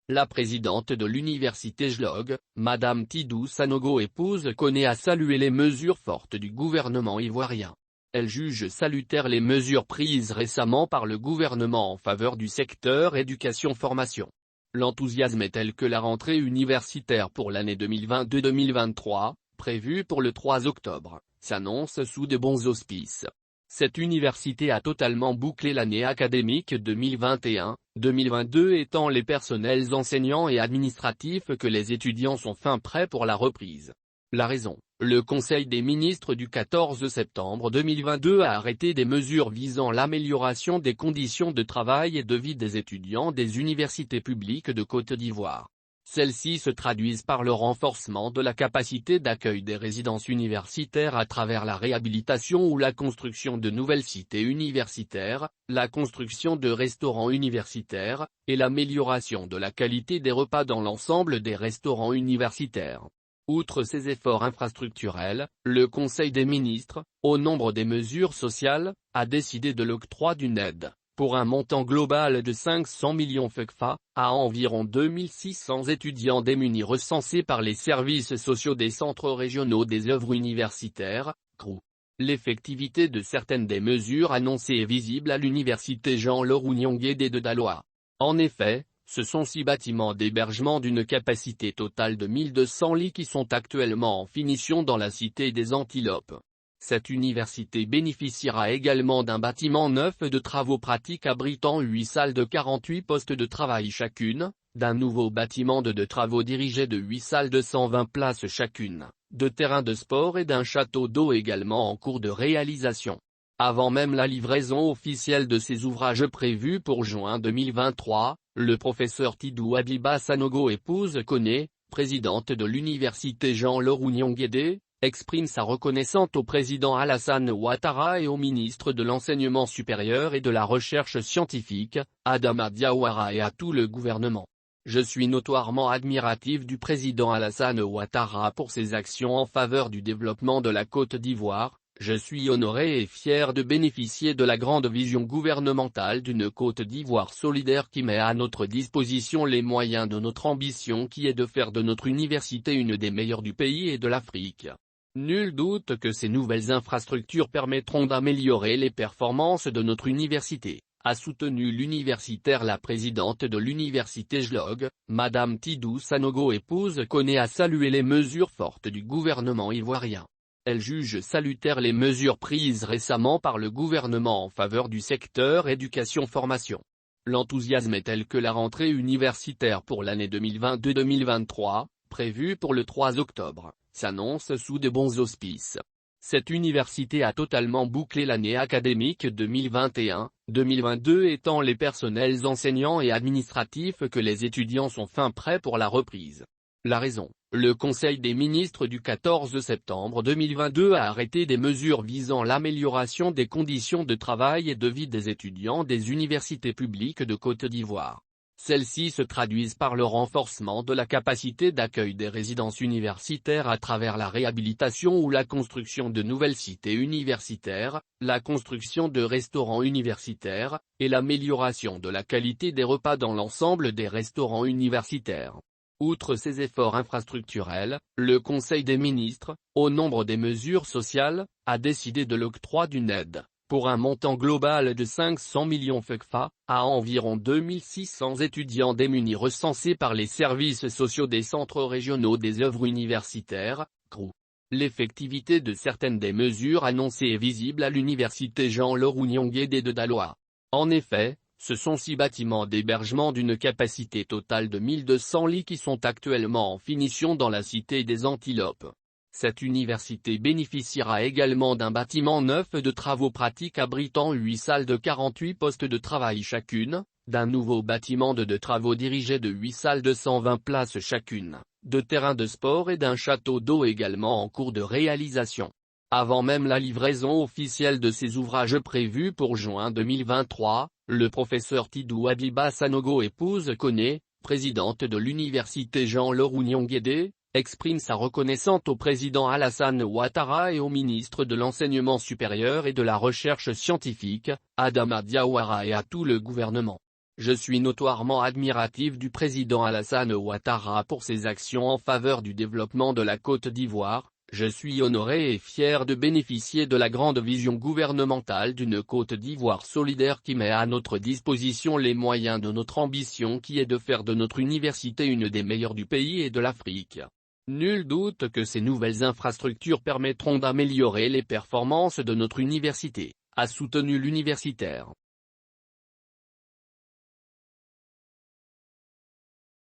La présidente de l'université JLOG, Madame Tidou Sanogo épouse Koné a salué les mesures fortes du gouvernement ivoirien. Elle juge salutaires les mesures prises récemment par le gouvernement en faveur du secteur éducation-formation. L'enthousiasme est tel que la rentrée universitaire pour l'année 2022-2023, prévue pour le 3 octobre, s'annonce sous de bons auspices. Cette université a totalement bouclé l'année académique 2021-2022 et tant les personnels enseignants et administratifs que les étudiants sont fin prêts pour la reprise. La raison, le Conseil des ministres du 14 septembre 2022 a arrêté des mesures visant l'amélioration des conditions de travail et de vie des étudiants des universités publiques de Côte d'Ivoire. Celles-ci se traduisent par le renforcement de la capacité d'accueil des résidences universitaires à travers la réhabilitation ou la construction de nouvelles cités universitaires, la construction de restaurants universitaires, et l'amélioration de la qualité des repas dans l'ensemble des restaurants universitaires. Outre ces efforts infrastructurels, le Conseil des ministres, au nombre des mesures sociales, a décidé de l'octroi d'une aide, pour un montant global de 500 millions FECFA, à environ 2600 étudiants démunis recensés par les services sociaux des centres régionaux des œuvres universitaires, CROU. L'effectivité de certaines des mesures annoncées est visible à l'université Jean-Leroux Niong-Guédé de Daloa. En effet, ce sont 6 bâtiments d'hébergement d'une capacité totale de 1200 lits qui sont actuellement en finition dans la cité des Antilopes. Cette université bénéficiera également d'un bâtiment neuf de travaux pratiques abritant 8 salles de 48 postes de travail chacune, d'un nouveau bâtiment de travaux dirigés de 8 salles de 120 places chacune, de terrains de sport et d'un château d'eau également en cours de réalisation. Avant même la livraison officielle de ces ouvrages prévus pour juin 2023, le professeur Tidou Abiba Sanogo épouse Koné, présidente de l'université Jean-Leroux Niong-Guédé, exprime sa reconnaissance au président Alassane Ouattara et au ministre de l'Enseignement supérieur et de la Recherche scientifique, Adama Diawara et à tout le gouvernement. Je suis notoirement admiratif du président Alassane Ouattara pour ses actions en faveur du développement de la Côte d'Ivoire. Je suis honoré et fier de bénéficier de la grande vision gouvernementale d'une Côte d'Ivoire solidaire qui met à notre disposition les moyens de notre ambition qui est de faire de notre université une des meilleures du pays et de l'Afrique. Nul doute que ces nouvelles infrastructures permettront d'améliorer les performances de notre université, a soutenu l'universitaire. La présidente de l'université JLOG, Madame Tidou Sanogo épouse Koné a salué les mesures fortes du gouvernement ivoirien. Elle juge salutaires les mesures prises récemment par le gouvernement en faveur du secteur éducation-formation. L'enthousiasme est tel que la rentrée universitaire pour l'année 2022-2023, prévue pour le 3 octobre, s'annonce sous de bons auspices. Cette université a totalement bouclé l'année académique 2021-2022 et tant les personnels enseignants et administratifs que les étudiants sont fin prêts pour la reprise. La raison, le Conseil des ministres du 14 septembre 2022 a arrêté des mesures visant l'amélioration des conditions de travail et de vie des étudiants des universités publiques de Côte d'Ivoire. Celles-ci se traduisent par le renforcement de la capacité d'accueil des résidences universitaires à travers la réhabilitation ou la construction de nouvelles cités universitaires, la construction de restaurants universitaires, et l'amélioration de la qualité des repas dans l'ensemble des restaurants universitaires. Outre ces efforts infrastructurels, le Conseil des ministres, au nombre des mesures sociales, a décidé de l'octroi d'une aide, pour un montant global de 500 millions FECFA, à environ 2600 étudiants démunis recensés par les services sociaux des centres régionaux des œuvres universitaires, CROU. L'effectivité de certaines des mesures annoncées est visible à l'université Jean-Leroux Niong-Guédé de Daloa. En effet, ce sont 6 bâtiments d'hébergement d'une capacité totale de 1200 lits qui sont actuellement en finition dans la cité des Antilopes. Cette université bénéficiera également d'un bâtiment neuf de travaux pratiques abritant 8 salles de 48 postes de travail chacune, d'un nouveau bâtiment de travaux dirigés de 8 salles de 120 places chacune, de terrains de sport et d'un château d'eau également en cours de réalisation. Avant même la livraison officielle de ces ouvrages prévus pour juin 2023, le professeur Tidou Abiba Sanogo épouse Koné, présidente de l'université Jean-Leroux Niong-Guédé, exprime sa reconnaissance au président Alassane Ouattara et au ministre de l'Enseignement supérieur et de la Recherche scientifique, Adama Diawara et à tout le gouvernement. Je suis notoirement admiratif du président Alassane Ouattara pour ses actions en faveur du développement de la Côte d'Ivoire. Je suis honoré et fier de bénéficier de la grande vision gouvernementale d'une Côte d'Ivoire solidaire qui met à notre disposition les moyens de notre ambition qui est de faire de notre université une des meilleures du pays et de l'Afrique. Nul doute que ces nouvelles infrastructures permettront d'améliorer les performances de notre université, a soutenu l'universitaire.